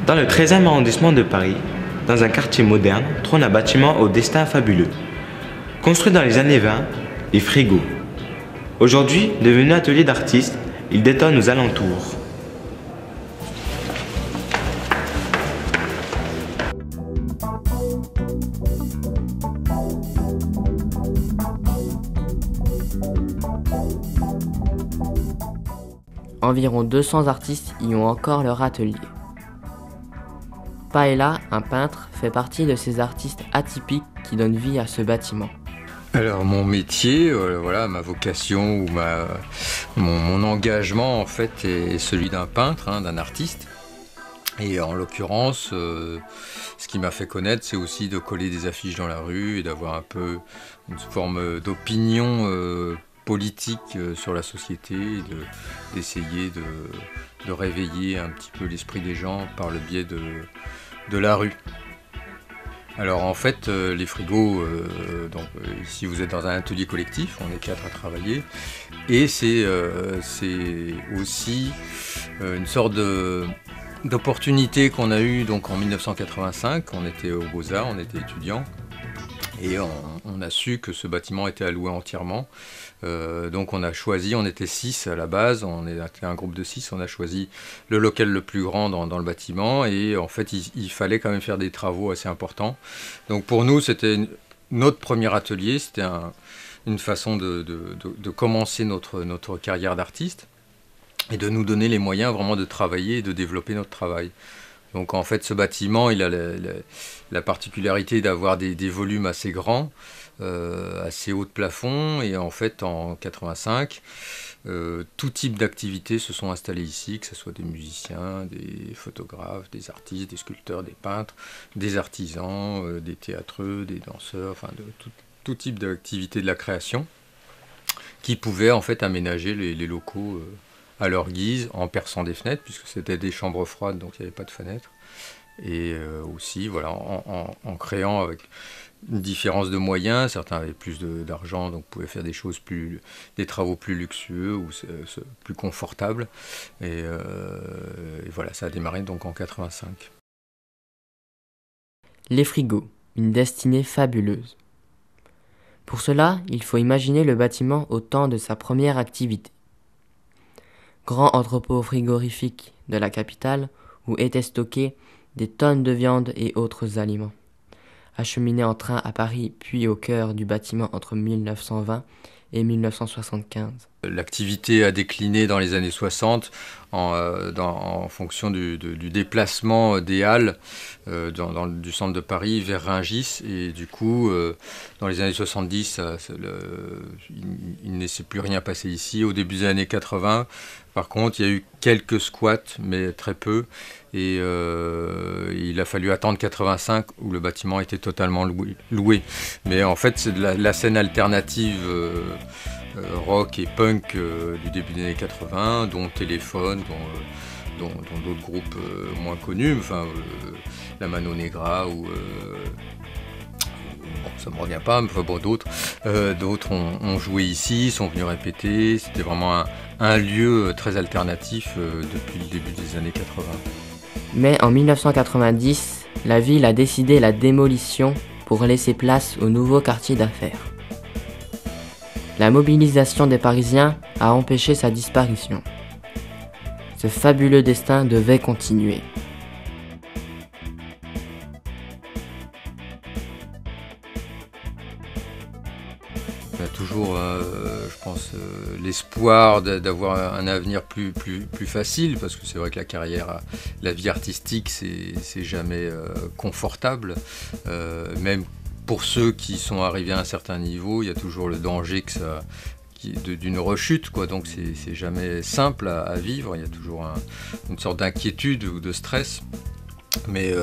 Dans le 13e arrondissement de Paris, dans un quartier moderne, trône un bâtiment au destin fabuleux. Construit dans les années 20, les Frigos. Aujourd'hui, devenu atelier d'artistes, il détonne aux alentours. Environ 200 artistes y ont encore leur atelier. Paella, un peintre, fait partie de ces artistes atypiques qui donnent vie à ce bâtiment. Alors mon métier, voilà, ma vocation ou mon engagement en fait est celui d'un peintre, d'un artiste. Et en l'occurrence, ce qui m'a fait connaître, c'est aussi de coller des affiches dans la rue et d'avoir un peu une forme d'opinion politique sur la société, d'essayer de réveiller un petit peu l'esprit des gens par le biais de la rue. Alors en fait, les Frigos, ici vous êtes dans un atelier collectif, on est 4 à travailler, et c'est aussi une sorte d'opportunité qu'on a eue donc en 1985, on était aux Beaux-Arts, on était étudiants, et on a su que ce bâtiment était alloué entièrement. Donc on a choisi, on était 6 à la base, on était un groupe de 6, on a choisi le local le plus grand dans le bâtiment et en fait il fallait quand même faire des travaux assez importants. Donc pour nous c'était notre premier atelier, c'était une façon de commencer notre carrière d'artiste et de nous donner les moyens vraiment de travailler et de développer notre travail. Donc en fait ce bâtiment il a la particularité d'avoir des volumes assez grands, assez haut de plafond, et en fait en 85 tout type d'activités se sont installées ici, que ce soit des musiciens, des photographes, des artistes, des sculpteurs, des peintres, des artisans, des théâtreux, des danseurs, enfin de tout type d'activités de la création qui pouvaient en fait aménager les locaux à leur guise, en perçant des fenêtres, puisque c'était des chambres froides, donc il n'y avait pas de fenêtres. Et aussi, voilà, en créant avec une différence de moyens, certains avaient plus d'argent, donc pouvaient faire des travaux plus luxueux ou plus confortables. Et voilà, ça a démarré donc en 85. Les Frigos, une destinée fabuleuse. Pour cela, il faut imaginer le bâtiment au temps de sa première activité. Grand entrepôt frigorifique de la capitale où étaient stockés des tonnes de viande et autres aliments. Acheminé en train à Paris puis au cœur du bâtiment entre 1920 et 1975. L'activité a décliné dans les années 60 en fonction du déplacement des halles du centre de Paris vers Rungis. Et du coup, dans les années 70, il ne laissait plus rien passer ici. Au début des années 80, par contre, il y a eu quelques squats, mais très peu. Et il a fallu attendre 85 où le bâtiment était totalement loué. Mais en fait, c'est de la scène alternative rock et punk du début des années 80, dont Téléphone, dont d'autres groupes moins connus, enfin la Mano Negra ou bon, ça me revient pas, mais enfin, bon, d'autres ont joué ici, sont venus répéter. C'était vraiment un lieu très alternatif depuis le début des années 80. Mais en 1990, la ville a décidé la démolition pour laisser place au nouveau quartier d'affaires. La mobilisation des Parisiens a empêché sa disparition. Ce fabuleux destin devait continuer. On a toujours, je pense, l'espoir d'avoir un avenir plus facile, parce que c'est vrai que la vie artistique, c'est jamais confortable. Même pour ceux qui sont arrivés à un certain niveau, il y a toujours le danger d'une rechute, quoi. Donc c'est jamais simple à vivre. Il y a toujours une sorte d'inquiétude ou de stress. Mais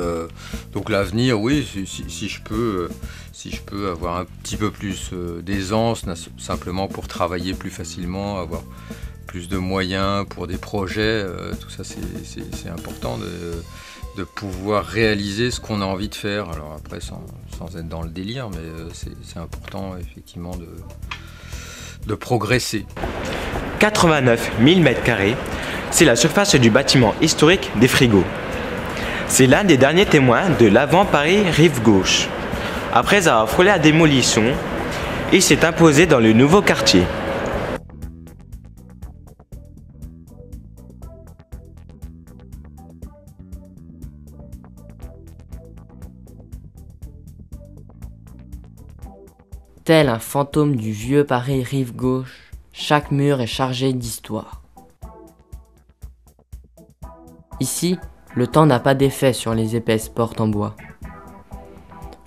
donc l'avenir, oui, si je peux avoir un petit peu plus d'aisance, simplement pour travailler plus facilement, avoir plus de moyens pour des projets, tout ça c'est important de pouvoir réaliser ce qu'on a envie de faire. Alors après, sans être dans le délire, mais c'est important effectivement de progresser. 89 000 m², c'est la surface du bâtiment historique des Frigos. C'est l'un des derniers témoins de l'avant Paris rive gauche. Après avoir frôlé la démolition, il s'est imposé dans le nouveau quartier. Tel un fantôme du vieux Paris rive gauche, chaque mur est chargé d'histoire. Ici, le temps n'a pas d'effet sur les épaisses portes en bois.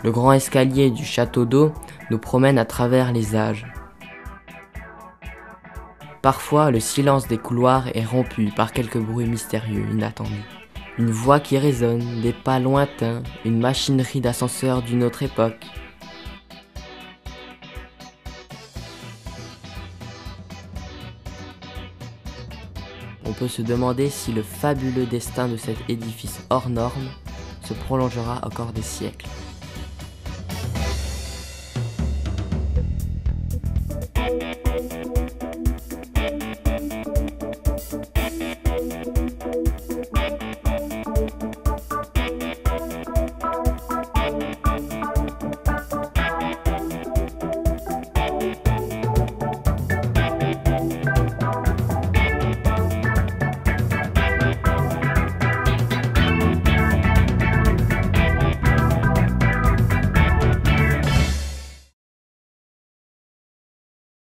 Le grand escalier du château d'eau nous promène à travers les âges. Parfois, le silence des couloirs est rompu par quelques bruits mystérieux, inattendus. Une voix qui résonne, des pas lointains, une machinerie d'ascenseur d'une autre époque. On peut se demander si le fabuleux destin de cet édifice hors norme se prolongera encore des siècles.